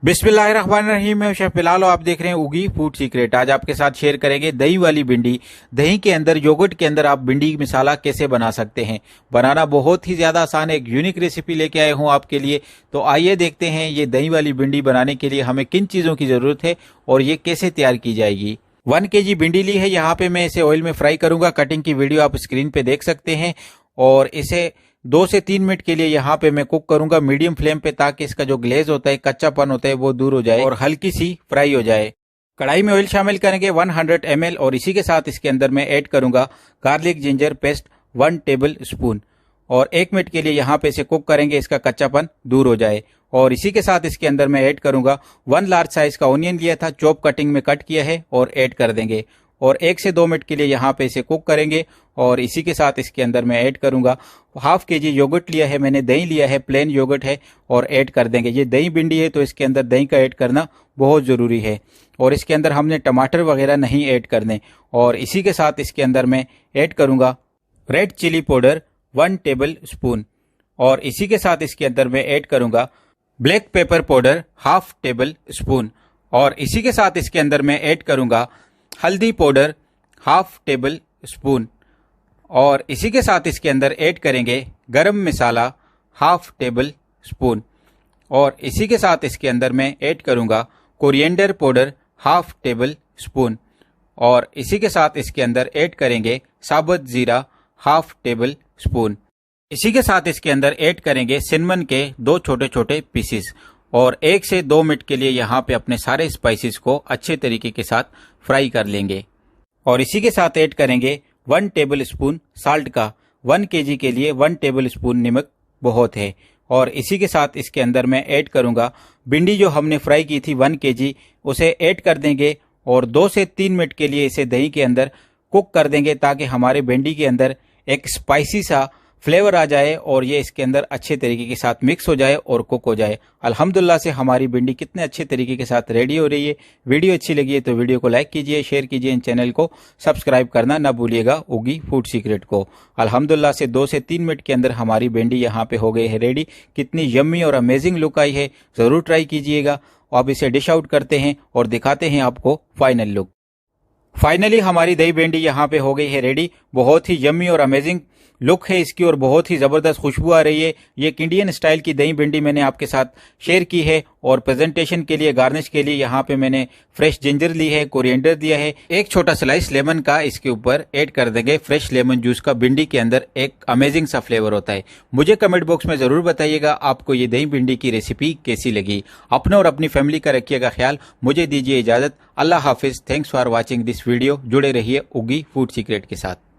बिस्मिल्लाहिर्रहमानिर्रहीम। मैं शेफ बिलाल और आप देख रहे हैं उगी फूड सीक्रेट। आज आपके साथ शेयर करेंगे दही वाली भिंडी। दही के अंदर, योगर्ट के अंदर आप भिंडी मसाला कैसे बना सकते हैं। बनाना बहुत ही ज्यादा आसान है। एक यूनिक रेसिपी लेके आए हूं आपके लिए। तो आइए देखते हैं ये दही वाली भिंडी बनाने के लिए हमें किन चीजों की जरूरत है और ये कैसे तैयार की जाएगी। 1 kg भिंडी ली है। यहाँ पे मैं इसे ऑयल में फ्राई करूंगा। कटिंग की वीडियो आप स्क्रीन पे देख सकते हैं। और इसे 2 से 3 मिनट के लिए यहाँ पे मैं कुक करूंगा मीडियम फ्लेम पे, ताकि इसका जो ग्लेज होता है, कच्चापन होता है, वो दूर हो जाए और हल्की सी फ्राई हो जाए। कढ़ाई में ऑयल शामिल करेंगे 100 ml और इसी के साथ इसके अंदर मैं ऐड करूंगा garlic ginger paste 1 tablespoon और 1 मिनट के लिए यहाँ पे इसे कुक करेंगे, इसका कच्चापन दूर हो जाए। और इसी के साथ इसके अंदर मैं ऐड करूंगा 1 लार्ज साइज का ऑनियन लिया था, चॉप कटिंग में कट किया है और ऐड कर देंगे। और 1 से 2 मिनट के लिए यहाँ पे इसे कुक करेंगे। और इसी के साथ इसके अंदर मैं ऐड करूंगा ½ kg योगर्ट लिया है मैंने, दही लिया है, प्लेन योगर्ट है और ऐड कर देंगे। ये दही भिंडी है तो इसके अंदर दही का ऐड करना बहुत जरूरी है। और इसके अंदर हमने टमाटर वगैरह नहीं ऐड करने। और इसी के साथ इसके अंदर मैं ऐड करूंगा red chili powder 1 tablespoon और इसी के साथ इसके अंदर मैं ऐड करूंगा black pepper powder ½ tablespoon और इसी के साथ इसके अंदर मैं ऐड करूंगा हल्दी पाउडर ½ टेबल स्पून और इसी के साथ इसके अंदर ऐड करेंगे गरम मसाला ½ टेबल स्पून और इसी के साथ इसके अंदर मैं ऐड करूंगा कोरिएंडर पाउडर ½ टेबल स्पून और इसी के साथ इसके अंदर ऐड करेंगे साबुत जीरा ½ टेबल स्पून। इसी के साथ इसके अंदर ऐड करेंगे सिनेमन के 2 छोटे छोटे पीसेस और 1 से 2 मिनट के लिए यहाँ पे अपने सारे स्पाइसेस को अच्छे तरीके के साथ फ्राई कर लेंगे। और इसी के साथ ऐड करेंगे 1 टेबल स्पून साल्ट का। 1 kg के लिए 1 टेबल स्पून नमक बहुत है। और इसी के साथ इसके अंदर मैं ऐड करूंगा भिंडी जो हमने फ्राई की थी 1 kg, उसे ऐड कर देंगे और 2 से 3 मिनट के लिए इसे दही के अंदर कुक कर देंगे, ताकि हमारे भिंडी के अंदर एक स्पाइसी सा फ्लेवर आ जाए और ये इसके अंदर अच्छे तरीके के साथ मिक्स हो जाए और कुक हो जाए। अल्हम्दुलिल्लाह से हमारी भिंडी कितने अच्छे तरीके के साथ रेडी हो रही है। वीडियो अच्छी लगी है तो वीडियो को लाइक कीजिए, शेयर कीजिए, इन चैनल को सब्सक्राइब करना ना भूलिएगा उगी फूड सीक्रेट को। अल्हम्दुलिल्लाह से 2 से 3 मिनट के अंदर हमारी भिंडी यहाँ पे हो गई है रेडी। कितनी यम्मी और अमेजिंग लुक आई है, जरूर ट्राई कीजिएगा। अब इसे डिश आउट करते हैं और दिखाते हैं आपको फाइनल लुक। फाइनली हमारी दही भिंडी यहाँ पे हो गई है रेडी। बहुत ही यम्मी और अमेजिंग लुक है इसकी और बहुत ही जबरदस्त खुशबू आ रही है। ये एक इंडियन स्टाइल की दही भिंडी मैंने आपके साथ शेयर की है। और प्रेजेंटेशन के लिए, गार्निश के लिए यहाँ पे मैंने फ्रेश जिंजर ली है, कोरिएंडर दिया है, एक छोटा स्लाइस लेमन का इसके ऊपर ऐड कर देंगे। फ्रेश लेमन जूस का भिंडी के अंदर एक अमेजिंग सा फ्लेवर होता है। मुझे कमेंट बॉक्स में जरूर बताइएगा आपको ये दही भिंडी की रेसिपी कैसी लगी। अपने और अपनी फैमिली का रखिएगा ख्याल। मुझे दीजिए इजाजत। अल्लाह हाफिज। Thanks for watching this video. जुड़े रहिए उगी फूड सीक्रेट के साथ।